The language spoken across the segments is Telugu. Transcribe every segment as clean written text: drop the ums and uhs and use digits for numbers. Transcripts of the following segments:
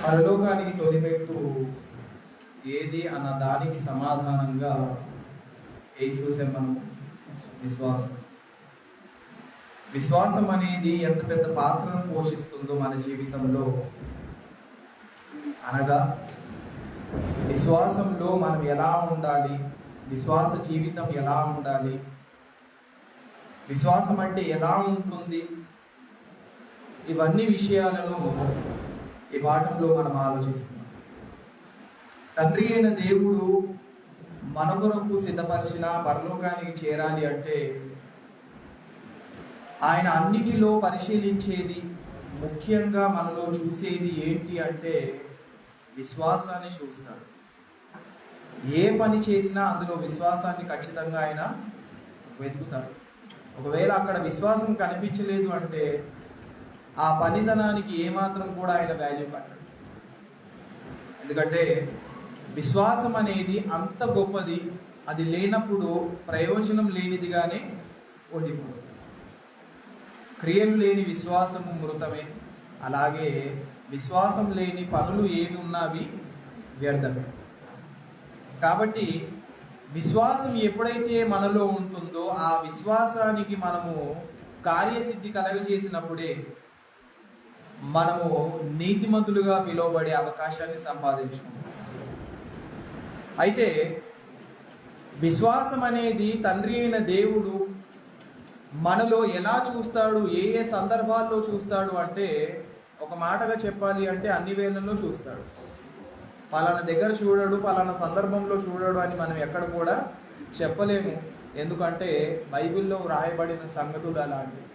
పరలోకానికి తొలిపెట్టు ఏది అన్న దానికి సమాధానంగా ఏం చూసాం మనం? విశ్వాసం. విశ్వాసం అనేది ఎంత పెద్ద పాత్రను పోషిస్తుందో మన జీవితంలో. అనగా విశ్వాసంలో మనం ఎలా ఉండాలి, విశ్వాస జీవితం ఎలా ఉండాలి, విశ్వాసం అంటే ఎలా ఉంటుంది, ఇవన్నీ విషయాలను ఈ పాఠంలో మనం ఆలోచిస్తున్నాం. తండ్రి అయిన దేవుడు మన కొరకు సిద్ధపరిచిన పరలోకానికి చేరాలి అంటే ఆయన అన్నిటిలో పరిశీలించేది, ముఖ్యంగా మనలో చూసేది ఏంటి అంటే విశ్వాసాన్ని చూస్తాడు. ఏ పని చేసినా అందులో విశ్వాసాన్ని ఖచ్చితంగా ఆయన వెతుకుతాడు. ఒకవేళ అక్కడ విశ్వాసం కనిపించలేదు అంటే ఆ పనితనానికి ఏమాత్రం కూడా ఆయన వాల్యూ కట్టడు. ఎందుకంటే విశ్వాసం అనేది అంత గొప్పది, అది లేనప్పుడు ప్రయోజనం లేనిదిగానే ఉండిపోతుంది. క్రియలు లేని విశ్వాసము మృతమే, అలాగే విశ్వాసం లేని పనులు ఏవి ఉన్నవి వ్యర్థమే. కాబట్టి విశ్వాసం ఎప్పుడైతే మనలో ఉంటుందో ఆ విశ్వాసానికి మనము కార్యసిద్ధి కలగజేసినప్పుడే మనము నీతిమంతులుగా పిలువబడే అవకాశాన్ని సంపాదించుకుంటాం. అయితే విశ్వాసం అనేది తండ్రి అయిన దేవుడు మనలో ఎలా చూస్తాడు, ఏ ఏ సందర్భాల్లో చూస్తాడు అంటే, ఒక మాటగా చెప్పాలి అంటే అన్ని వేళల్లో చూస్తాడు. పలానా దగ్గర చూడడు, పలానా సందర్భంలో చూడడు అని మనం ఎక్కడ కూడా చెప్పలేము. ఎందుకంటే బైబిల్లో వ్రాయబడిన సంగతులు అలాంటివి.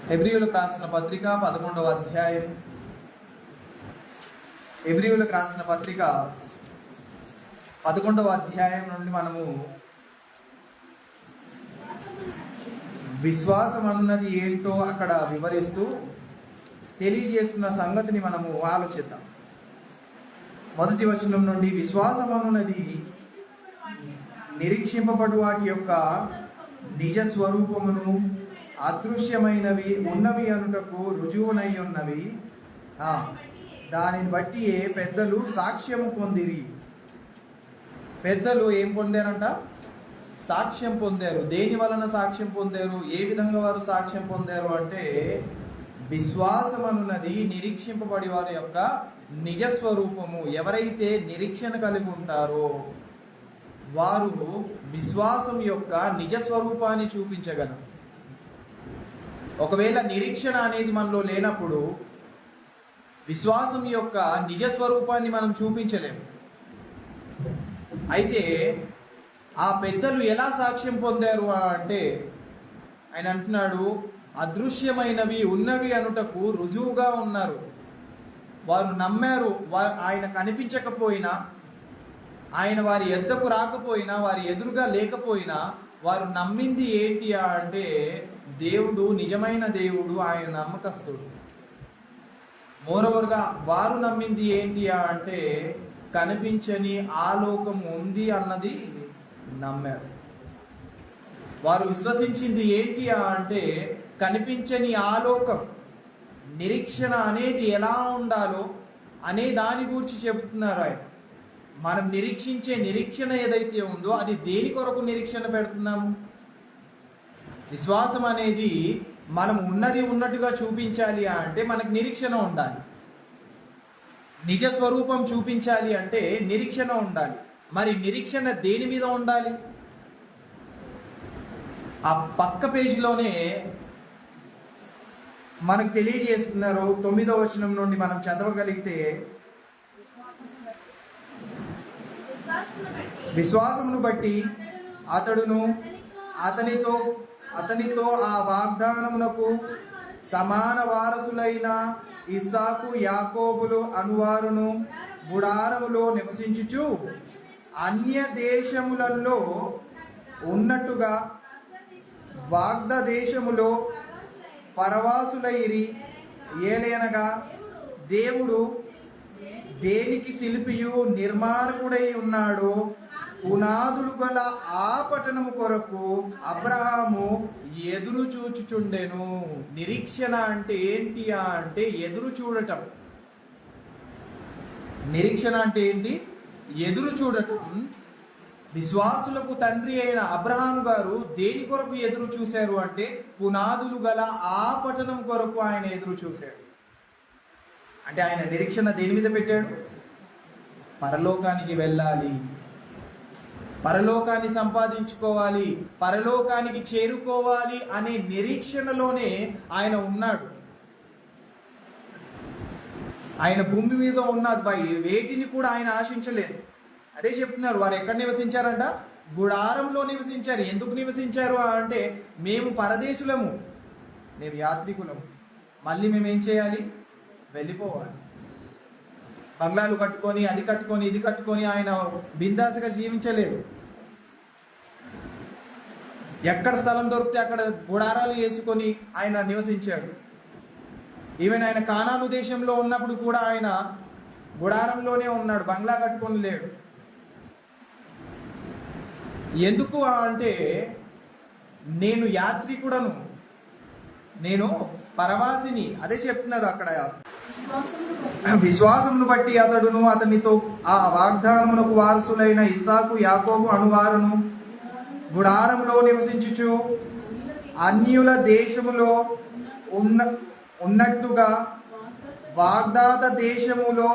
హెబ్రీయులకు రాసిన పత్రిక 11వ అధ్యాయం, హెబ్రీయులకు రాసిన పత్రిక 11వ అధ్యాయం నుండి మనము విశ్వాసం అన్నది ఏంటో అక్కడ వివరిస్తూ తెలియజేస్తున్న సంగతిని మనము ఆలోచిద్దాం. మొదటి వచనం నుండి, విశ్వాసం అన్నది నిరీక్షింపబడు వాటి యొక్క నిజ స్వరూపమును, అదృశ్యమైనవి ఉన్నవి అనుటకు రుజువునై ఉన్నవి. దానిని బట్టి పెద్దలు సాక్ష్యము పొందిరి. పెద్దలు ఏం పొందారంట? సాక్ష్యం పొందారు. దేని వలన సాక్ష్యం పొందారు? ఏ విధంగా వారు సాక్ష్యం పొందారు అంటే, విశ్వాసం అన్నది నిరీక్షింపబడి వారి యొక్క నిజస్వరూపము. ఎవరైతే నిరీక్షణ కలిగి ఉంటారో వారు విశ్వాసం యొక్క నిజస్వరూపాన్ని చూపించగలరు. ఒకవేళ నిరీక్షణ అనేది మనలో లేనప్పుడు విశ్వాసం యొక్క నిజస్వరూపాన్ని మనం చూపించలేము. అయితే ఆ పెద్దలు ఎలా సాక్ష్యం పొందారు అంటే, ఆయన అంటున్నాడు, అదృశ్యమైనవి ఉన్నవి అనుటకు రుజువుగా ఉన్నారు. వారు నమ్మారు. ఆయన కనిపించకపోయినా, ఆయన వారి ఎద్దకు రాకపోయినా, వారి ఎదురుగా లేకపోయినా వారు నమ్మింది ఏంటి అంటే, దేవుడు నిజమైన దేవుడు, ఆయన నమ్మకస్తుడు. మోరవర్గా వారు నమ్మింది ఏంటి అంటే, కనిపించని ఆలోకం ఉంది అన్నది నమ్మారు. వారు విశ్వసించింది ఏంటి అంటే, కనిపించని ఆలోకం, నిరీక్షణ అనేది ఎలా ఉండాలో అనే దాని గురించి చెబుతున్నారు ఆయన. మనం నిరీక్షించే నిరీక్షణ ఏదైతే ఉందో అది దేని కొరకు నిరీక్షణ పెడుతున్నాము? విశ్వాసం అనేది మనం ఉన్నది ఉన్నట్టుగా చూపించాలి అంటే మనకు నిరీక్షణ ఉండాలి. నిజ స్వరూపం చూపించాలి అంటే నిరీక్షణ ఉండాలి. మరి నిరీక్షణ దేని మీద ఉండాలి? ఆ పక్క పేజీలోనే మనకు తెలియజేస్తున్నారు. 9వ వచనం నుండి మనం చదవగలిగితే, విశ్వాసమును బట్టి అతడును అతనితో ఆ వాగ్దానమునకు సమాన వారసులైన ఇస్సాకు, యాకోబులు అనువారును గుడారములో నివసించుచు అన్య దేశములలో ఉన్నట్టుగా వాగ్ద దేశములో పరవాసులైరి. ఏలయనగా దేవుడు దేనికి శిల్పియు నిర్మాణకుడై ఉన్నాడో పునాదులు గల ఆ పట్టణము కొరకు అబ్రహాము ఎదురు చూచుచుండెను. నిరీక్షణ అంటే ఏంటి అంటే ఎదురు చూడటం. నిరీక్షణ అంటే ఏంటి? ఎదురు చూడటం. విశ్వాసులకు తండ్రి అయిన అబ్రహాము గారు దేని కొరకు ఎదురు చూశారు అంటే పునాదులు గల ఆ పట్టణం కొరకు ఆయన ఎదురు చూశాడు. అంటే ఆయన నిరీక్షణ దేని మీద పెట్టాడు? పరలోకానికి వెళ్ళాలి, పరలోకాన్ని సంపాదించుకోవాలి, పరలోకానికి చేరుకోవాలి అనే నిరీక్షణలోనే ఆయన ఉన్నాడు. ఆయన భూమి మీద ఉన్నారు, వేటిని కూడా ఆయన ఆశించలేదు. అదే చెప్తున్నారు, వారు ఎక్కడ నివసించారంట? గుడారంలో నివసించారు. ఎందుకు నివసించారు అంటే మేము పరదేశులము, మేము యాత్రికులము, మళ్ళీ మేము ఏం చేయాలి? వెళ్ళిపోవాలి. బంగ్లాలు కట్టుకొని అది కట్టుకొని ఇది కట్టుకొని ఆయన బిందాసుగా జీవించలేదు. ఎక్కడ స్థలం దొరికితే అక్కడ గుడారాలు వేసుకొని ఆయన నివసించాడు. ఈవెన్ ఆయన కానాను దేశంలో ఉన్నప్పుడు కూడా ఆయన గుడారంలోనే ఉన్నాడు, బంగ్లా కట్టుకొని లేడు. ఎందుకు అంటే నేను యాత్రికుడను, నేను పరవాసిని. అదే చెప్తున్నాడు అక్కడ. విశ్వాసమును బట్టి అతడును అతనితో ఆ వాగ్దానమునకు వారసులైన ఇస్సాకు యాకోబు అనువారును గుడారంలో నివసించుచు అన్యుల దేశములో ఉన్నట్టుగా వాగ్దాత దేశములో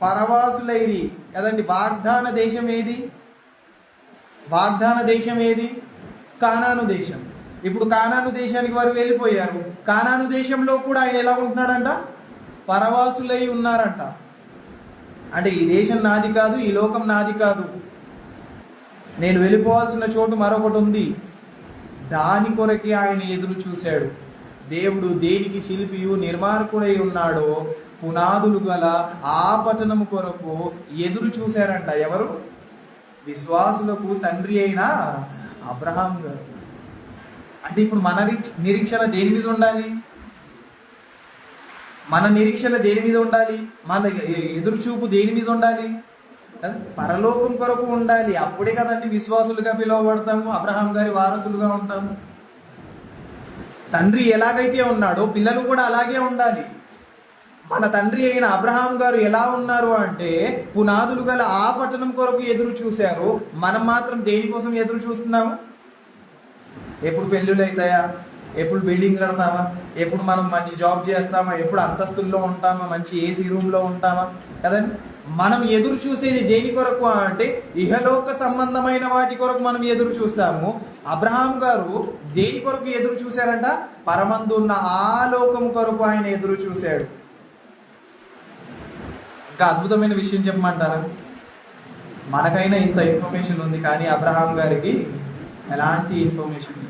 పరవాసులైరి. కదండి, వాగ్దాన దేశం ఏది? వాగ్దాన దేశం ఏది? కానాను దేశం. ఇప్పుడు కానాను దేశానికి వారు వెళ్ళిపోయారు. కానాను దేశంలో కూడా ఆయన ఎలా ఉంటున్నాడంట? పరవాసులై ఉన్నారంట. అంటే ఈ దేశం నాది కాదు, ఈ లోకం నాది కాదు, నేను వెళ్ళిపోవాల్సిన చోటు మరొకటి ఉంది. దాని కొరకే ఆయన ఎదురు చూశాడు. దేవుడు దేనికి శిల్పియు నిర్మాణకుడై ఉన్నాడో పునాదులు గల ఆ పట్టణము కొరకు ఎదురు చూశారంట. ఎవరు? విశ్వాసులకు తండ్రి అయిన అబ్రహాం గారు. అంటే ఇప్పుడు మన నిరీక్షణ దేని మీద ఉండాలి? మన నిరీక్షణ దేని మీద ఉండాలి? మన ఎదురు చూపు దేని మీద ఉండాలి? పరలోకం కొరకు ఉండాలి. అప్పుడే కదండి విశ్వాసులుగా పిలువబడతాము, అబ్రహాం గారి వారసులుగా ఉంటాము. తండ్రి ఎలాగైతే ఉన్నాడో పిల్లలు కూడా అలాగే ఉండాలి. మన తండ్రి అయిన అబ్రహాం గారు ఎలా ఉన్నారు అంటే పునాదులు గల ఆ పట్టణం కొరకు ఎదురు చూశారు. మనం మాత్రం దేనికోసం ఎదురు చూస్తున్నాము? ఎప్పుడు పెళ్ళిళ్ళు అవుతాయా? ఎప్పుడు బిల్డింగ్ కడతామా? ఎప్పుడు మనం మంచి జాబ్ చేస్తామా? ఎప్పుడు అంతస్తుల్లో ఉంటామా? మంచి ఏసీ రూమ్లో ఉంటామా? కదండి, మనం ఎదురు చూసేది దేని కొరకు అంటే ఇహలోక సంబంధమైన వాటి కొరకు మనం ఎదురు చూస్తాము. అబ్రహాం గారు దేని కొరకు ఎదురు చూశారంట? పరమందున్న ఆ లోకం కొరకు ఆయన ఎదురు చూశాడు. ఇంకా అద్భుతమైన విషయం చెప్పమంటారా? మనకైనా ఇంత ఇన్ఫర్మేషన్ ఉంది, కానీ అబ్రహాం గారికి ఎలాంటి ఇన్ఫర్మేషన్ లేదు.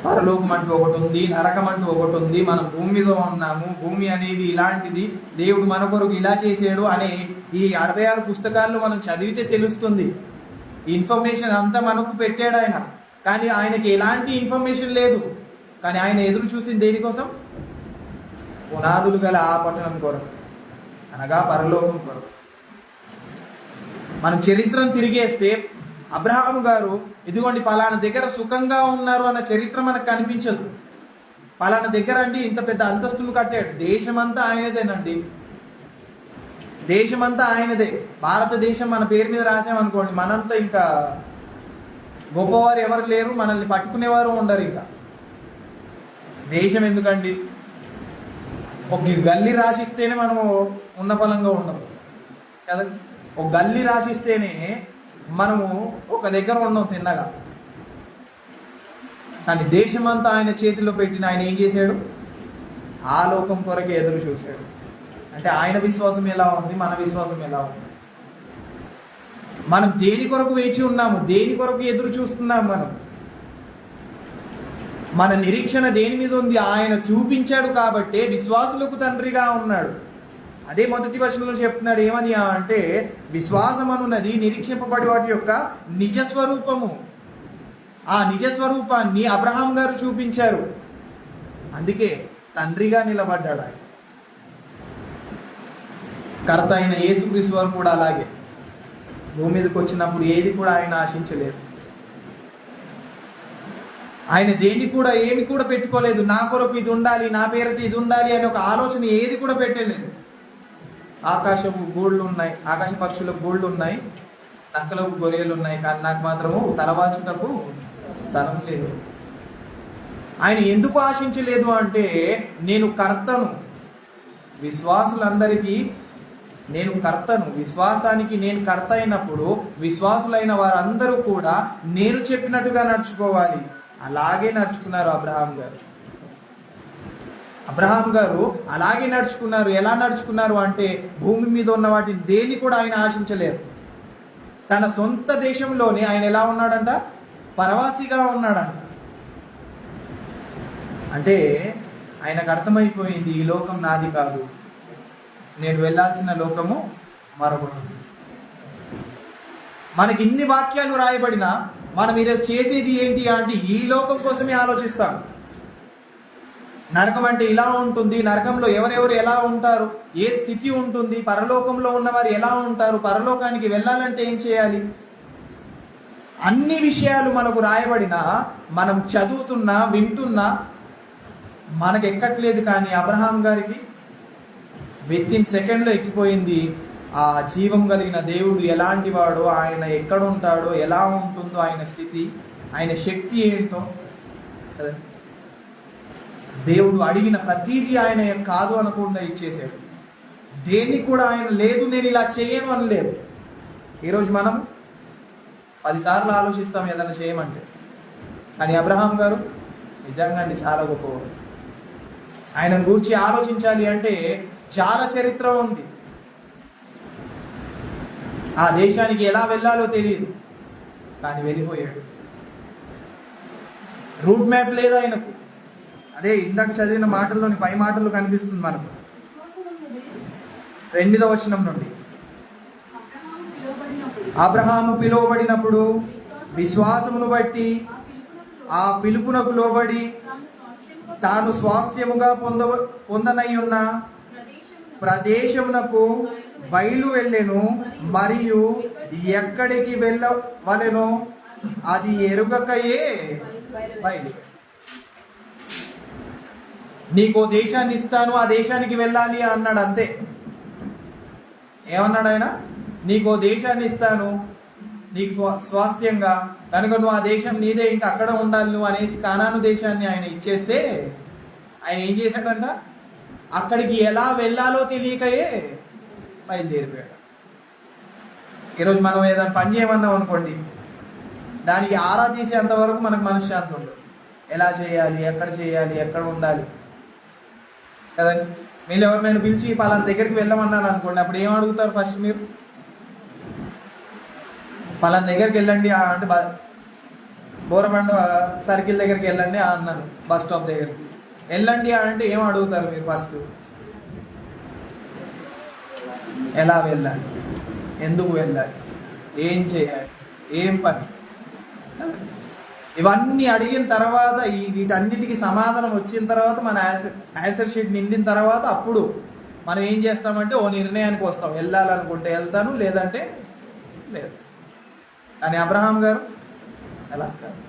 పరలోకం అంటూ ఒకటి ఉంది, నరకం అంటూ ఒకటి ఉంది, మనం భూమి మీద ఉన్నాము, భూమి అనేది ఇలాంటిది, దేవుడు మన కొరకు ఇలా చేసాడు అనే ఈ 66 పుస్తకాల్లో మనం చదివితే తెలుస్తుంది. ఇన్ఫర్మేషన్ అంతా మనకు పెట్టాడు ఆయన, కానీ ఆయనకి ఎలాంటి ఇన్ఫర్మేషన్ లేదు. కానీ ఆయన ఎదురు చూసింది దేనికోసం? పునాదులు గల ఆ పట్టణం కొరకు, అనగా పరలోకం కొరకు. మనం చరిత్రను తిరిగేస్తే అబ్రహాము గారు ఇదిగోండి పలానా దగ్గర సుఖంగా ఉన్నారు అన్న చరిత్ర మనకు కనిపించదు. పలానా దగ్గర అండి ఇంత పెద్ద అంతస్తులు కట్టాడు. దేశమంతా ఆయనదేనండి, దేశమంతా ఆయనదే. భారతదేశం మన పేరు మీద రాసామనుకోండి, మనంతా ఇంకా గొప్పవారు ఎవరు లేరు, మనల్ని పట్టుకునేవారు ఉండరు. ఇంకా దేశం ఎందుకండి? ఒక గల్లీ రాసిస్తేనే మనము ఉన్న ఫలంగా ఉండము కదా. ఒక గల్లీ రాసిస్తేనే మనము ఒక దగ్గర ఉన్నాం తిన్నగా. కానీ దేశమంతా ఆయన చేతిలో పెట్టిన ఆయన ఏం చేశాడు? ఆ లోకం కొరకే ఎదురు చూశాడు. అంటే ఆయన విశ్వాసం ఎలా ఉంది, మన విశ్వాసం ఎలా ఉంది? మనం దేని కొరకు వేచి ఉన్నాము? దేని కొరకు ఎదురు చూస్తున్నాము? మన నిరీక్షణ దేని మీద ఉంది? ఆయన చూపించాడు కాబట్టే విశ్వాసులకు తండ్రిగా ఉన్నాడు. అదే మొదటి వచనంలో చెప్తున్నాడు. ఏమని అంటే విశ్వాసం అనున్నది నిరీక్షింపబడి వాటి యొక్క నిజస్వరూపము. ఆ నిజస్వరూపాన్ని అబ్రహాం గారు చూపించారు. అందుకే తండ్రిగా నిలబడ్డాడు ఆయన. కర్త అయిన యేసుక్రీస్తు వారు కూడా అలాగే భూమి మీదకి వచ్చినప్పుడు ఏది కూడా ఆయన ఆశించలేదు. ఆయన దేన్ని కూడా ఏమి కూడా పెట్టుకోలేదు. నా కొరకు ఇది ఉండాలి, నా పేరటి ఇది ఉండాలి అనే ఒక ఆలోచన ఏది కూడా పెట్టలేదు. ఆకాశపు గూళ్ళు ఉన్నాయి, ఆకాశ పక్షులకు గూళ్ళు ఉన్నాయి, నక్కలకు గొర్రెలు ఉన్నాయి, కానీ నాకు మాత్రము తలవాల్చుటకు స్థలం లేదు. ఆయన ఎందుకు ఆశించలేదు అంటే, నేను కర్తను, విశ్వాసులందరికీ నేను కర్తను, విశ్వాసానికి నేను కర్త అయినప్పుడు విశ్వాసులైన వారందరూ కూడా నేను చెప్పినట్టుగా నడుచుకోవాలి. అలాగే నడుచుకున్నారు అబ్రహాం గారు అలాగే నడుచుకున్నారు. ఎలా నడుచుకున్నారు అంటే, భూమి మీద ఉన్న వాటిని దేన్ని కూడా ఆయన ఆశించలేరు. తన సొంత దేశంలోనే ఆయన ఎలా ఉన్నాడంట? పరవాసిగా ఉన్నాడంట. అంటే ఆయనకు అర్థమైపోయింది, ఈ లోకం నాది కాదు, నేను వెళ్ళాల్సిన లోకము మరొకటి. మనకి ఇన్ని వాక్యాలు రాయబడినా మనం ఈరోజు చేసేది ఏంటి అంటే, ఈ లోకం కోసమే ఆలోచిస్తాం. నరకం అంటే ఇలా ఉంటుంది, నరకంలో ఎవరెవరు ఎలా ఉంటారు, ఏ స్థితి ఉంటుంది, పరలోకంలో ఉన్నవారు ఎలా ఉంటారు, పరలోకానికి వెళ్ళాలంటే ఏం చేయాలి, అన్ని విషయాలు మనకు రాయబడినా మనం చదువుతున్నా వింటున్నా మనకు ఎక్కట్లేదు. కానీ అబ్రహాం గారికి వితిన్ సెకండ్లో ఎక్కిపోయింది. ఆ జీవం కలిగిన దేవుడు ఎలాంటి వాడో, ఆయన ఎక్కడ ఉంటాడో, ఎలా ఉంటుందో ఆయన స్థితి, ఆయన శక్తి ఏంటో కదా. దేవుడు అడిగిన ప్రతీది ఆయన కాదు అనకుండా ఇచ్చేసాడు. దేన్ని కూడా ఆయన లేదు నేను ఇలా చేయను అనలేదు. ఈరోజు మనం 10 సార్లు ఆలోచిస్తాం ఏదైనా చేయమంటే, కానీ అబ్రహాం గారు నిజంగా అండి చాలా గొప్పవాడు. ఆయనను గురించి ఆలోచించాలి అంటే చాలా చరిత్ర ఉంది. ఆ దేశానికి ఎలా వెళ్ళాలో తెలియదు, కానీ వెళ్ళిపోయాడు. రూట్ మ్యాప్ లేదు ఆయనకు. అదే ఇందాక చదివిన మాటల్లోని పై మాటలు కనిపిస్తుంది మనకు. 8వ వచనం నుండి, అబ్రహాము పిలువబడినప్పుడు విశ్వాసమును బట్టి ఆ పిలుపునకు లోబడి తాను స్వాస్థ్యముగా పొందనయ్యున్న ప్రదేశమునకు బయలు వెళ్ళెను, మరియు ఎక్కడికి వెళ్ళవలెనో అది ఎరుగకయే బయలు. నీకో దేశాన్ని ఇస్తాను, ఆ దేశానికి వెళ్ళాలి అన్నాడు. అంతే. ఏమన్నాడు ఆయన? నీకో దేశాన్ని ఇస్తాను, నీకు స్వాస్థ్యంగా, కనుక నువ్వు ఆ దేశం నీదే, ఇంకా అక్కడ ఉండాలి నువ్వు అనేసి కానాను దేశాన్ని ఆయన ఇచ్చేస్తే ఆయన ఏం చేశాడంట? అక్కడికి ఎలా వెళ్ళాలో తెలియకయే బయలుదేరిపోయాడు. ఈరోజు మనం ఏదైనా పని చేయమన్నాం అనుకోండి, దానికి ఆరా తీసేంత వరకు మనకు మనశ్శాంతి ఉండదు. ఎలా చేయాలి, ఎక్కడ ఉండాలి కదండి. మీరు ఎవరినైనా పిలిచి పలానా దగ్గరికి వెళ్ళమన్నాను అనుకోండి, అప్పుడు ఏం అడుగుతారు ఫస్ట్? మీరు పలానా దగ్గరికి వెళ్ళండి అంటే బోరబండ సర్కిల్ దగ్గరికి వెళ్ళండి అన్నాను, బస్ స్టాప్ దగ్గరికి వెళ్ళండి అంటే ఏం అడుగుతారు మీరు ఫస్ట్? ఎలా వెళ్ళాలి, ఎందుకు వెళ్ళాలి, ఏం చేయాలి, ఏం పని, ఇవన్నీ అడిగిన తర్వాత వీటన్నిటికీ సమాధానం వచ్చిన తర్వాత మన ఆన్సర్ షీట్ నిండిన తర్వాత అప్పుడు మనం ఏం చేస్తామంటే ఓ నిర్ణయానికి వస్తాం. వెళ్ళాలనుకుంటే వెళ్తాను, లేదంటే లేదు. కానీ అబ్రహాం గారు ఎలా కాదు.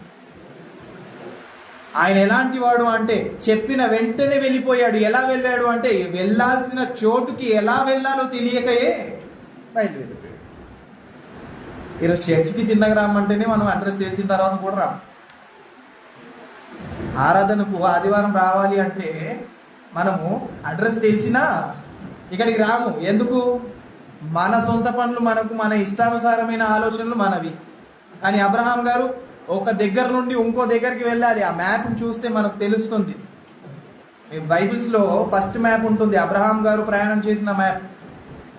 ఆయన ఎలాంటి వాడు అంటే చెప్పిన వెంటనే వెళ్ళిపోయాడు. ఎలా వెళ్ళాడు అంటే వెళ్ళాల్సిన చోటుకి ఎలా వెళ్ళాలో తెలియకయే బయలుదేరిపోయాడు. ఈరోజు చర్చికి తిన్నగా రమ్మంటేనే మనం అడ్రస్ తెలిసిన తర్వాత కూడా రాము. ఆరాధనకు ఆదివారం రావాలి అంటే మనము అడ్రస్ తెలిసినా ఇక్కడికి రాము. ఎందుకు? మన సొంత పనులు మనకు, మన ఇష్టానుసారమైన ఆలోచనలు మనవి. కానీ అబ్రహాం గారు ఒక దగ్గర నుండి ఇంకో దగ్గరికి వెళ్ళాలి. ఆ మ్యాప్ని చూస్తే మనకు తెలుస్తుంది. బైబిల్స్లో ఫస్ట్ మ్యాప్ ఉంటుంది, అబ్రహాం గారు ప్రయాణం చేసిన మ్యాప్.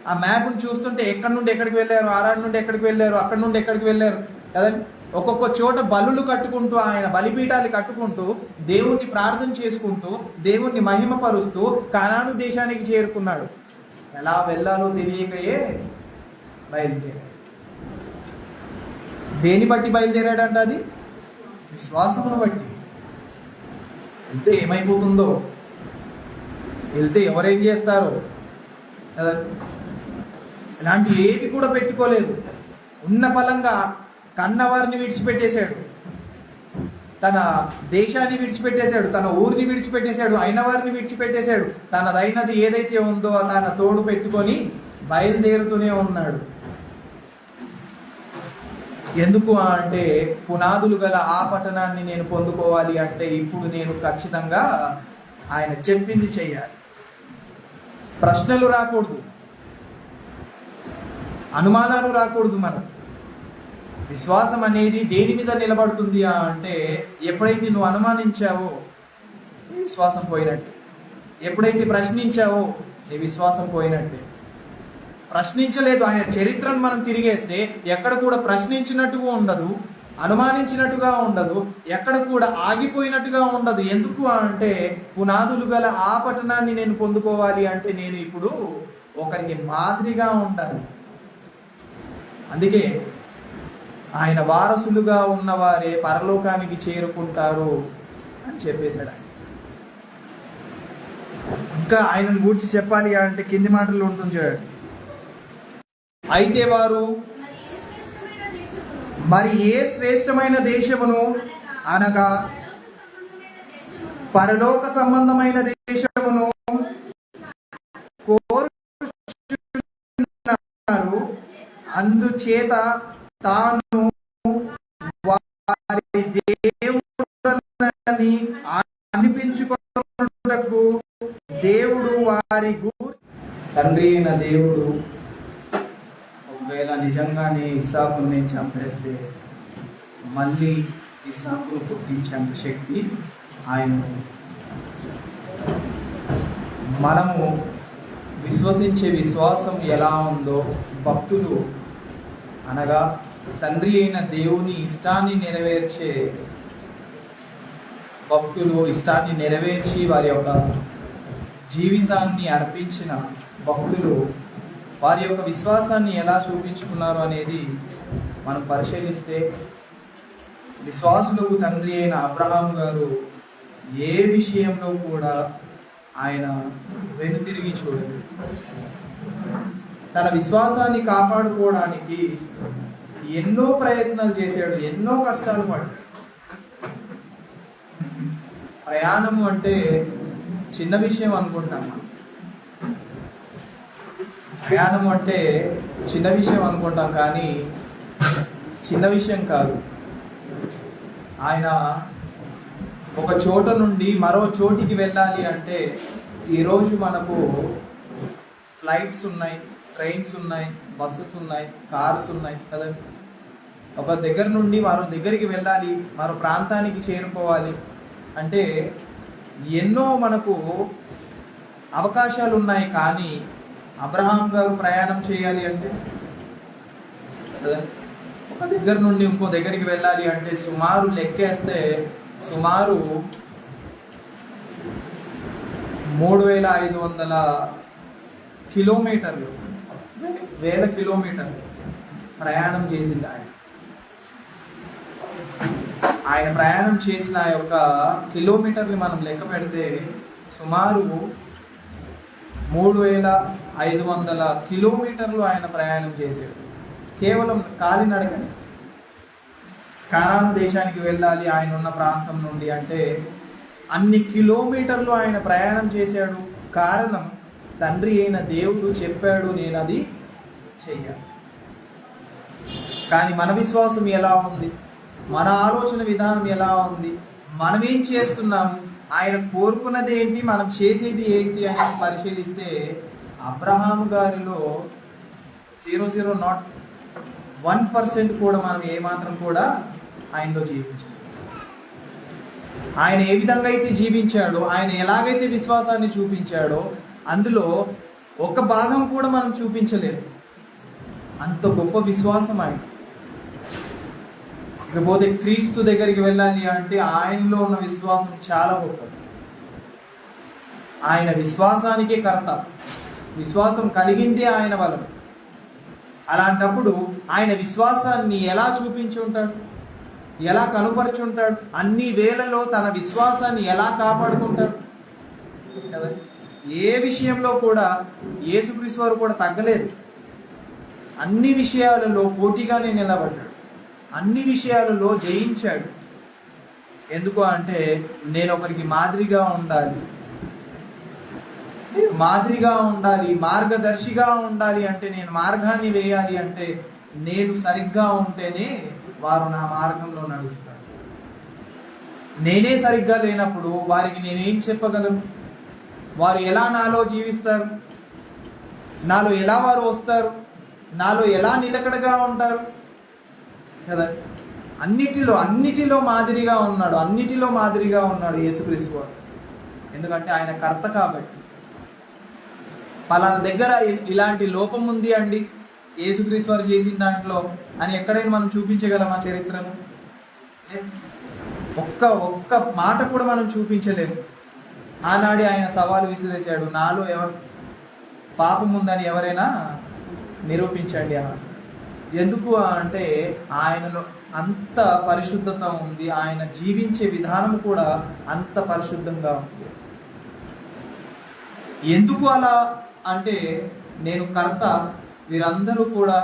ఆ మ్యాప్ని చూస్తుంటే ఎక్కడి నుండి ఎక్కడికి వెళ్ళారు, ఆరాడు నుండి ఎక్కడికి వెళ్ళారు, అక్కడి నుండి ఎక్కడికి వెళ్ళారు కదండి. ఒక్కొక్క చోట బలులు కట్టుకుంటూ, ఆయన బలిపీఠాలు కట్టుకుంటూ, దేవుణ్ణి ప్రార్థన చేసుకుంటూ, దేవుణ్ణి మహిమపరుస్తూ కానాను దేశానికి చేరుకున్నాడు. ఎలా వెళ్ళాలో తెలియకయే బయలుదేరాడు. దేని బట్టి బయలుదేరాడంట? అది విశ్వాసమును బట్టి. వెళ్తే ఏమైపోతుందో, వెళ్తే ఎవరేం చేస్తారో కదా, ఇలాంటి ఏవి కూడా పెట్టుకోలేదు. ఉన్న బలంగా కన్నవారిని విడిచిపెట్టేశాడు, తన దేశాన్ని విడిచిపెట్టేశాడు, తన ఊరిని విడిచిపెట్టేశాడు, అయిన వారిని విడిచిపెట్టేశాడు. తనదైనది ఏదైతే ఉందో తన తోడు పెట్టుకొని బయలుదేరుతూనే ఉన్నాడు. ఎందుకు అంటే పునాదులు గల ఆ పట్టణాన్ని నేను పొందుకోవాలి అంటే ఇప్పుడు నేను ఖచ్చితంగా ఆయన చెప్పింది చెయ్యాలి. ప్రశ్నలు రాకూడదు, అనుమానాలు రాకూడదు. మనం విశ్వాసం అనేది దేని మీద నిలబడుతుంది అంటే ఎప్పుడైతే నువ్వు అనుమానించావో నీ విశ్వాసం పోయినట్టే, ఎప్పుడైతే ప్రశ్నించావో నీ విశ్వాసం పోయినట్టే. ప్రశ్నించలేదు, ఆయన చరిత్రను మనం తిరిగేస్తే ఎక్కడ కూడా ప్రశ్నించినట్టుగా ఉండదు, అనుమానించినట్టుగా ఉండదు, ఎక్కడ కూడా ఆగిపోయినట్టుగా ఉండదు. ఎందుకు అంటే పునాదులు గల ఆ పట్టణాన్ని నేను పొందుకోవాలి అంటే నేను ఇప్పుడు ఒకరికి మాదిరిగా ఉండాలి. అందుకే ఆయన వారసులుగా ఉన్నవారే పరలోకానికి చేరుకుంటారు అని చెప్పేశాడు. ఆయన ఇంకా ఆయనను గురించి చెప్పాలి అంటే కింది మాటలు ఉంటుంది చూడండి. అయితే వారు మరి ఏ శ్రేష్టమైన దేశమును అనగా పరలోక సంబంధమైన దేశమును కోరుచున్నారు, అందుచేత తాను వారి దేవుడని అనిపించుకున్నటకు దేవుడు వారి తండ్రి అయిన దేవుడు ఒకవేళ నిజంగానే ఇస్సాకును నేను చంపేస్తే మళ్ళీ ఇస్సాకును పుట్టించేంత శక్తి ఆయన. మనము విశ్వసించే విశ్వాసం ఎలా ఉందో భక్తులు అనగా తండ్రి అయిన దేవుని ఇష్టాన్ని నెరవేర్చే భక్తులు, ఇష్టాన్ని నెరవేర్చి వారి యొక్క జీవితాన్ని అర్పించిన భక్తులు వారి యొక్క విశ్వాసాన్ని ఎలా చూపించుకున్నారు అనేది మనం పరిశీలిస్తే విశ్వాసులకు తండ్రి అయిన అబ్రహాం గారు ఏ విషయంలో కూడా ఆయన వెనుతిరిగి చూడలేదు. తన విశ్వాసాన్ని కాపాడుకోవడానికి ఎన్నో ప్రయత్నాలు చేశాడు, ఎన్నో కష్టాలు పడ్డాడు. ప్రయాణం అంటే చిన్న విషయం అనుకుంటాం. ప్రయాణం అంటే చిన్న విషయం అనుకుంటాం, కానీ చిన్న విషయం కాదు. ఆయన ఒక చోట నుండి మరో చోటికి వెళ్ళాలి అంటే ఈరోజు మనకు ఫ్లైట్స్ ఉన్నాయి, ట్రైన్స్ ఉన్నాయి, బస్సెస్ ఉన్నాయి, కార్స్ ఉన్నాయి కదండి. ఒక దగ్గర నుండి మరో దగ్గరికి వెళ్ళాలి, మరో ప్రాంతానికి చేరుకోవాలి అంటే ఎన్నో మనకు అవకాశాలు ఉన్నాయి. కానీ అబ్రహాం గారు ప్రయాణం చేయాలి అంటే ఒక దగ్గర నుండి ఇంకో దగ్గరికి వెళ్ళాలి అంటే సుమారు లెక్కేస్తే సుమారు 3500 కిలోమీటర్లు, 1000 కిలోమీటర్లు ప్రయాణం చేసింది ఆయన. ఆయన ప్రయాణం చేసిన యొక్క కిలోమీటర్ని మనం లెక్క పెడితే సుమారు 3500 కిలోమీటర్లు ఆయన ప్రయాణం చేశాడు. కేవలం కాలినడకని కానాను దేశానికి వెళ్ళాలి ఆయన ఉన్న ప్రాంతం నుండి అంటే అన్ని కిలోమీటర్లు ఆయన ప్రయాణం చేశాడు. కారణం తండ్రి అయిన దేవుడు చెప్పాడు, నేను అది చెయ్యాలి. కానీ మన విశ్వాసం ఎలా ఉంది, మన ఆలోచన విధానం ఎలా ఉంది, మనం ఏం చేస్తున్నాము, ఆయన కోరుకున్నది ఏంటి, మనం చేసేది ఏంటి అని పరిశీలిస్తే అబ్రహాం గారిలో 0.01% కూడా మనం ఏమాత్రం కూడా ఆయనలో జీవించాలి. ఆయన ఏ విధంగా అయితే జీవించాడో, ఆయన ఎలాగైతే విశ్వాసాన్ని చూపించాడో అందులో ఒక భాగం కూడా మనం చూపించలేదు. అంత గొప్ప విశ్వాసం ఆయన. ఇకపోతే క్రీస్తు దగ్గరికి వెళ్ళాలి అంటే ఆయనలో ఉన్న విశ్వాసం చాలా గొప్పది. ఆయన విశ్వాసానికే కర్త, విశ్వాసం కలిగిందే ఆయన వలన. అలాంటప్పుడు ఆయన విశ్వాసాన్ని ఎలా చూపించి ఉంటాడు, ఎలా కనుపరుచుంటాడు, అన్ని వేళలో తన విశ్వాసాన్ని ఎలా కాపాడుకుంటాడు కదా. ఏ విషయంలో కూడా యేసుక్రీస్తు వారు కూడా తగ్గలేదు. అన్ని విషయాలలో పోటీగానే నిలబడ్డాడు, అన్ని విషయాలలో జయించాడు. ఎందుకు అంటే నేను ఒకరికి మాదిరిగా ఉండాలి, మాదిరిగా ఉండాలి, మార్గదర్శిగా ఉండాలి. అంటే నేను మార్గాన్ని వేయాలి అంటే నేను సరిగ్గా ఉంటేనే వారు నా మార్గంలో నడుస్తారు. నేనే సరిగ్గా లేనప్పుడు వారికి నేనేం చెప్పగలను? వారు ఎలా నాలో జీవిస్తారు? నాలో ఎలా వారు వస్తారు? నాలో ఎలా నిలకడగా ఉంటారు కదా? అన్నిటిలో మాదిరిగా ఉన్నాడు, అన్నిటిలో మాదిరిగా ఉన్నాడు యేసుక్రీస్తు వారు. ఎందుకంటే ఆయన కర్త కాబట్టి. పలానా దగ్గర ఇలాంటి లోపం ఉంది అండి యేసుక్రీస్తు వారు చేసిన దాంట్లో అని ఎక్కడైనా మనం చూపించగలమా చరిత్రను? ఒక్క మాట కూడా మనం చూపించలేము. ఆనాడే ఆయన సవాలు విసిరేశాడు, నాలో ఎవరు పాపం ఉందని ఎవరైనా నిరూపించండి అని. ఎందుకు అంటే ఆయనలో అంత పరిశుద్ధత ఉంది, ఆయన జీవించే విధానం కూడా అంత పరిశుద్ధంగా ఉంది. ఎందుకు అలా అంటే నేను కర్త, వీరందరూ కూడా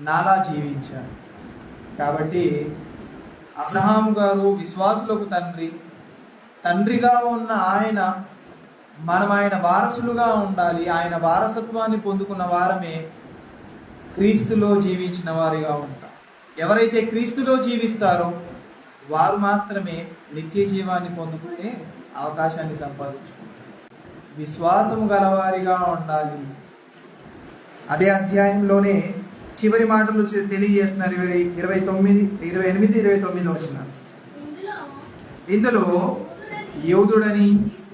నాలా జీవించారు కాబట్టి. అబ్రహాము గారు విశ్వాసులకు తండ్రిగా ఉన్న ఆయన, మనం ఆయన వారసులుగా ఉండాలి. ఆయన వారసత్వాన్ని పొందుకున్న వారమే క్రీస్తులో జీవించిన వారిగా ఉంటాం. ఎవరైతే క్రీస్తులో జీవిస్తారో వారు మాత్రమే నిత్య జీవాన్ని పొందుకునే అవకాశాన్ని సంపాదించుకుంటారు. విశ్వాసము గలవారిగా ఉండాలి. అదే అధ్యాయంలోనే చివరి మాటలు తెలియజేస్తున్నారు. 28-29 వచ్చిన ఇందులో యూదుడని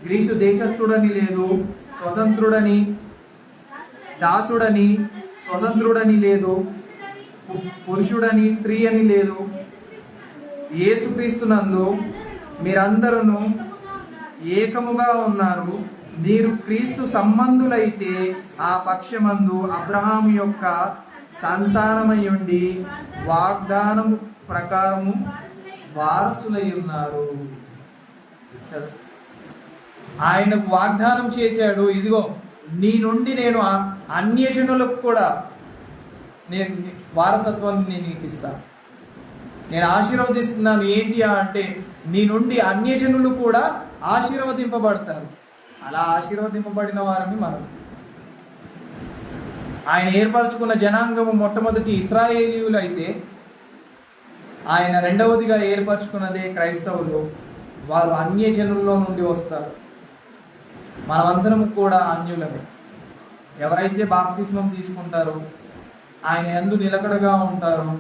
గ్రీసు దేశస్థుడని లేదు, స్వతంత్రుడని దాసుడని స్వతంత్రుడని లేదు, పురుషుడని స్త్రీ అని లేదు. యేసుక్రీస్తునందు మీరందరూ ఏకముగా ఉన్నారు. మీరు క్రీస్తు సంబంధులైతే ఆ పక్షమందు అబ్రహాము యొక్క సంతానమై ఉండి వాగ్దానము ప్రకారము వారసులై ఉన్నారు. ఆయనకు వాగ్దానం చేశాడు, ఇదిగో నీ నుండి నేను అన్యజనులకు కూడా నేను వారసత్వాన్ని నీకు ఇస్తాను, నేను ఆశీర్వదిస్తున్నాను. ఏంటి అంటే నీ నుండి అన్యజనులు కూడా ఆశీర్వదింపబడతారు. అలా ఆశీర్వదింపబడిన వారని మనం. ఆయన ఏర్పరచుకున్న జనాంగము మొట్టమొదటి ఇశ్రాయేలీయులు అయితే, ఆయన రెండవదిగా ఏర్పరచుకున్నదే క్రైస్తవులు. వారు అన్యజనుల్లో నుండి వస్తారు. మనమందరం కూడా అన్యులమే. ఎవరైతే బాప్తిస్మం తీసుకుంటారో, ఆయన యందు నిలకడగా ఉంటారో,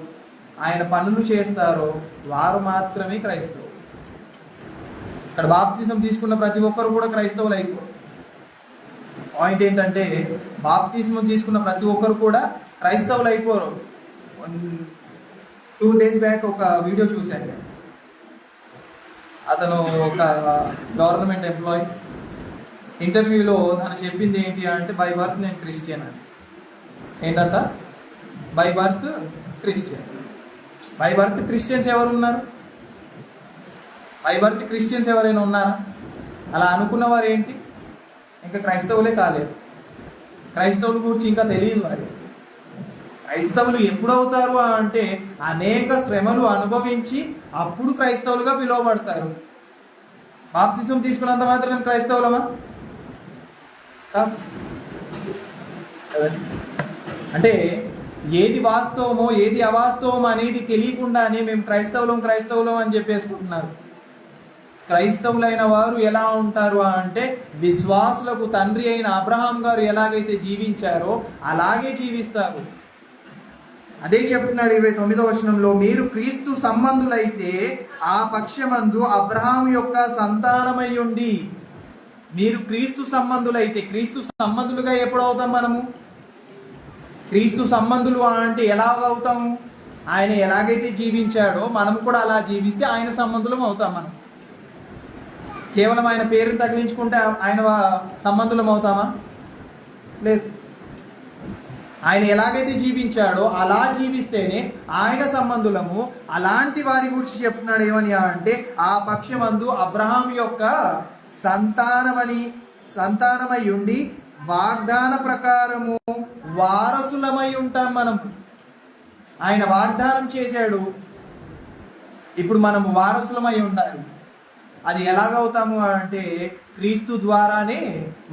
ఆయన పనులు చేస్తారో వారు మాత్రమే క్రైస్తవులు. ఇక్కడ బాప్తిజం తీసుకున్న ప్రతి ఒక్కరు కూడా క్రైస్తవులు అయిపోరు. పాయింట్ ఏంటంటే బాప్తిజం తీసుకున్న ప్రతి ఒక్కరు కూడా క్రైస్తవులు అయిపోరు. 2 days బ్యాక్ ఒక వీడియో చూశాను. అతను ఒక గవర్నమెంట్ ఎంప్లాయీ. ఇంటర్వ్యూలో తను చెప్పింది ఏంటి అంటే, బై బర్త్ నేను క్రిస్టియన్ అని. ఏంటంట? By birth Christian. By birth Christians ఎవరు ఉన్నారు? బై బర్త్ క్రిస్టియన్స్ ఎవరైనా ఉన్నారా? అలా అనుకున్న వారు ఏంటి, ఇంకా క్రైస్తవులే కాలేదు. క్రైస్తవుల గురించి ఇంకా తెలియదు వారి. క్రైస్తవులు ఎప్పుడు అవుతారు అంటే అనేక శ్రమలు అనుభవించి అప్పుడు క్రైస్తవులుగా పిలువబడతారు. బాప్తిజం తీసుకున్నంత మాత్రం క్రైస్తవులమా? అంటే ఏది వాస్తవమో ఏది అవాస్తవమో అనేది తెలియకుండానే మేము క్రైస్తవులం అని చెప్పేసుకుంటున్నారు. క్రైస్తవులైన వారు ఎలా ఉంటారు అంటే విశ్వాసులకు తండ్రి అయిన అబ్రహాం గారు ఎలాగైతే జీవించారో అలాగే జీవిస్తారు. అదే చెప్తున్నాడు 29వ వచనంలో, మీరు క్రీస్తు సంబంధులైతే ఆ పక్షమందు అబ్రహాం యొక్క సంతానమై ఉండి. మీరు క్రీస్తు సంబంధులైతే, క్రీస్తు సంబంధులుగా ఎప్పుడు అవుతాం మనము? క్రీస్తు సంబంధులు అంటే ఎలా అవుతాము? ఆయన ఎలాగైతే జీవించాడో మనం కూడా అలా జీవిస్తే ఆయన సంబంధులం అవుతాం. మనం కేవలం ఆయన పేరుని తగిలించుకుంటే ఆయన సంబంధులం అవుతామా? లేదు. ఆయన ఎలాగైతే జీవించాడో అలా జీవిస్తేనే ఆయన సంబంధులము. అలాంటి వారి గురించి చెప్తున్నాడు ఏమని అంటే, ఆ పక్షమందు అబ్రహాం యొక్క సంతానమై ఉండి వాగ్దాన ప్రకారము వారసులమై ఉంటాం. మనం ఆయన వాగ్దానం చేశాడు, ఇప్పుడు మనం వారసులమై ఉండాలి. అది ఎలాగవుతాము అంటే క్రీస్తు ద్వారానే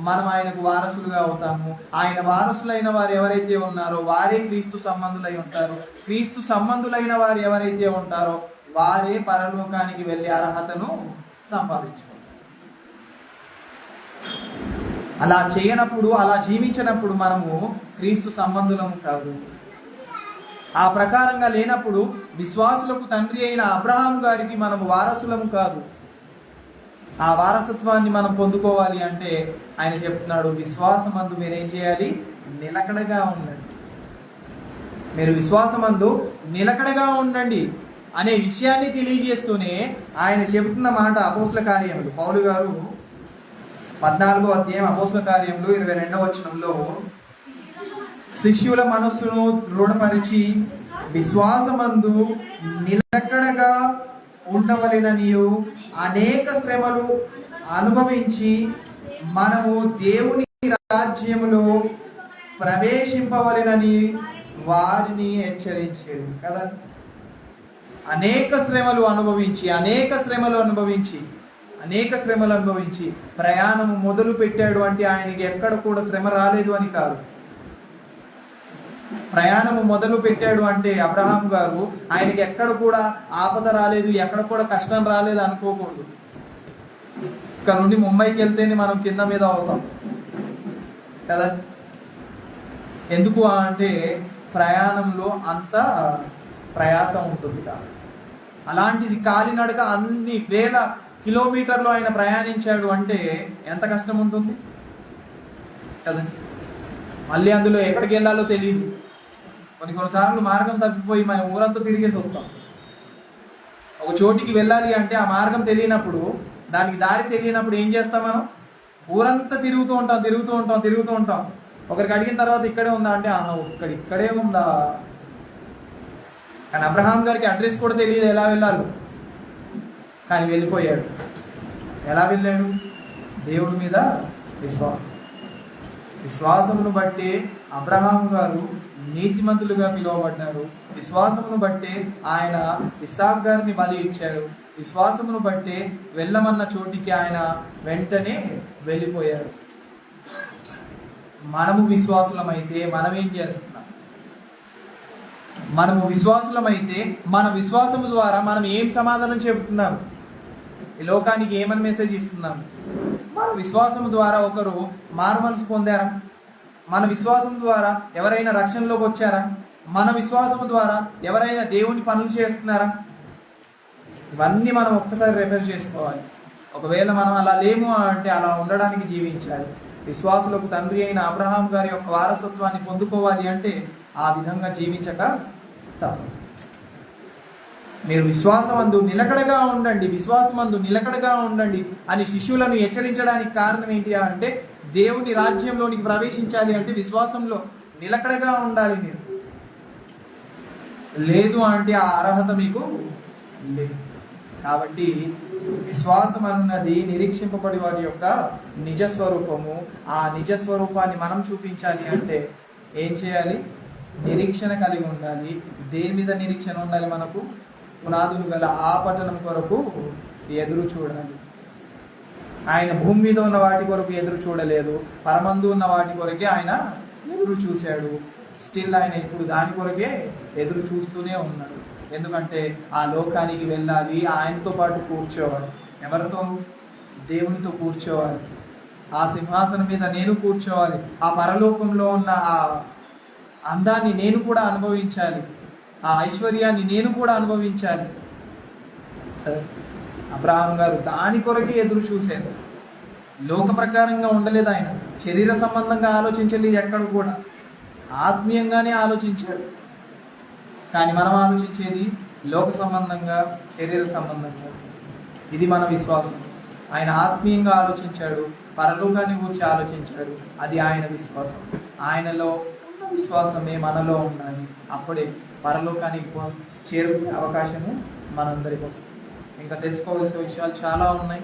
మనం ఆయనకు వారసులుగా అవుతాము. ఆయన వారసులైన వారు ఎవరైతే ఉన్నారో వారే క్రీస్తు సంబంధులై ఉంటారు. క్రీస్తు సంబంధులైన వారు ఎవరైతే ఉంటారో వారే పరలోకానికి వెళ్ళే అర్హతను సంపాదించుకుంటారు. అలా చేయనప్పుడు, అలా జీవించినప్పుడు మనము క్రీస్తు సంబంధులము కాదు. ఆ ప్రకారంగా లేనప్పుడు విశ్వాసులకు తండ్రి అయిన అబ్రహాము గారికి మనము వారసులము కాదు. ఆ వారసత్వాన్ని మనం పొందుకోవాలి అంటే ఆయన చెప్తున్నాడు, విశ్వాసమందు మీరేం చేయాలి? నిలకడగా ఉండండి. మీరు విశ్వాసమందు నిలకడగా ఉండండి అనే విషయాన్ని తెలియజేస్తూనే ఆయన చెబుతున్న మాట అపోస్తల కార్యములు పౌలు గారు 14వ అధ్యాయం అపోస్తల కార్యములు 22వ వచనంలో శిష్యుల మనస్సును దృఢపరిచి విశ్వాసమందు నిలకడగా ఉండవలెననియు అనేక శ్రమలు అనుభవించి మనము దేవుని రాజ్యములో ప్రవేశింపవలెనని వారిని హెచ్చరించారు కదా. అనేక శ్రమలు అనుభవించి ప్రయాణం మొదలు పెట్టాడు అంటే ఆయనకి ఎక్కడ కూడా శ్రమ రాలేదు అని కాదు. ప్రయాణము మొదలు పెట్టాడు అంటే అబ్రహాం గారు ఆయనకి ఎక్కడ కూడా ఆపద రాలేదు, ఎక్కడ కూడా కష్టం రాలేదు అనుకోకూడదు. ఇక్కడ నుండి ముంబైకి వెళ్తేనే మనం కింద మీద అవుతాం కదా. ఎందుకు అంటే ప్రయాణంలో అంత ప్రయాసం ఉంటుంది కాబట్టి. అలాంటిది కాలినడక అన్ని వేల కిలోమీటర్లు ఆయన ప్రయాణించాడు అంటే ఎంత కష్టం ఉంటుంది కదండి. మళ్ళీ అందులో ఎక్కడికి వెళ్ళాలో తెలియదు. కొన్నిసార్లు మార్గం తప్పిపోయి మనం ఊరంతా తిరిగేసి వస్తాం. ఒక చోటికి వెళ్ళాలి అంటే ఆ మార్గం తెలియనప్పుడు, దానికి దారి తెలియనప్పుడు ఏం చేస్తాం? మనం ఊరంతా తిరుగుతూ ఉంటాం. ఒకరికి అడిగిన తర్వాత ఇక్కడే ఉందా అంటే ఇక్కడే ఉందా. కానీ అబ్రహాం గారికి అడ్రస్ కూడా తెలియదు ఎలా వెళ్ళాలి, కానీ వెళ్ళిపోయాడు. ఎలా వెళ్ళాడు? దేవుడి మీద విశ్వాసమును బట్టి అబ్రహాం గారు నీతిమంతులుగా పిలువబడ్డారు. విశ్వాసమును బట్టే ఆయన ఇస్సాక్ గారిని బలి ఇచ్చాడు. విశ్వాసమును బట్టే వెళ్ళమన్న చోటికి ఆయన వెంటనే వెళ్ళిపోయారు. మనము విశ్వాసులమైతే మనం ఏం చేస్తున్నాం? మనము విశ్వాసులమైతే మన విశ్వాసము ద్వారా మనం ఏం సమాధానం చెబుతున్నాం? ఈ లోకానికి ఏమని మెసేజ్ ఇస్తున్నాం? మన విశ్వాసము ద్వారా ఒకరు మారుమనసు పొందారా? మన విశ్వాసం ద్వారా ఎవరైనా రక్షణలోకి వచ్చారా? మన విశ్వాసము ద్వారా ఎవరైనా దేవుని పనులు చేస్తున్నారా? ఇవన్నీ మనం ఒక్కసారి రెఫర్ చేసుకోవాలి. ఒకవేళ మనం అలా లేము అంటే అలా ఉండడానికి జీవించాలి. విశ్వాసులకు తండ్రి అయిన అబ్రహాం గారి యొక్క వారసత్వాన్ని పొందుకోవాలి అంటే ఆ విధంగా జీవించక తప్పదు. మీరు విశ్వాసమందు నిలకడగా ఉండండి అని శిష్యులను హెచ్చరించడానికి కారణం ఏంటి అంటే దేవుని రాజ్యంలోనికి ప్రవేశించాలి అంటే విశ్వాసంలో నిలకడగా ఉండాలి. మీరు లేదు అంటే ఆ అర్హత మీకు లేదు. కాబట్టి విశ్వాసం అన్నది నిరీక్షింపబడి వారి యొక్క నిజస్వరూపము. ఆ నిజస్వరూపాన్ని మనం చూపించాలి అంటే ఏం చేయాలి? నిరీక్షణ కలిగి ఉండాలి. దేని మీద నిరీక్షణ ఉండాలి? మనకు పునాదులు గల ఆ పట్టణం కొరకు ఎదురు చూడాలి. ఆయన భూమి మీద ఉన్న వాటి కొరకు ఎదురు చూడలేదు, పరమందు ఉన్న వాటి కొరకే ఆయన ఎదురు చూశాడు. స్టిల్ ఆయన ఇప్పుడు దాని కొరకే ఎదురు చూస్తూనే ఉన్నాడు. ఎందుకంటే ఆ లోకానికి వెళ్ళాలి, ఆయనతో పాటు కూర్చోవాలి. ఎవరితో? దేవునితో కూర్చోవాలి. ఆ సింహాసనం మీద నేను కూర్చోవాలి. ఆ పరలోకంలో ఉన్న ఆ అందాన్ని నేను కూడా అనుభవించాలి. ఆ ఐశ్వర్యాన్ని నేను కూడా అనుభవించాలి. అబ్రహాం గారు దాని కొరకే ఎదురు చూశారు. లోక ప్రకారంగా ఉండలేదు. ఆయన శరీర సంబంధంగా ఆలోచించలేదు, ఎక్కడ కూడా ఆత్మీయంగానే ఆలోచించాడు. కానీ మనం ఆలోచించేది లోక సంబంధంగా, శరీర సంబంధంగా. ఇది మన విశ్వాసం. ఆయన ఆత్మీయంగా ఆలోచించాడు, పరలోకాన్ని గురించి ఆలోచించాడు. అది ఆయన విశ్వాసం. ఆయనలో ఉన్న విశ్వాసమే మనలో ఉండాలి. అప్పుడే పరలోకానికి చేరుకునే అవకాశము మనందరికీ వస్తుంది. ఇంకా తెలుసుకోవాల్సిన విషయాలు చాలా ఉన్నాయి.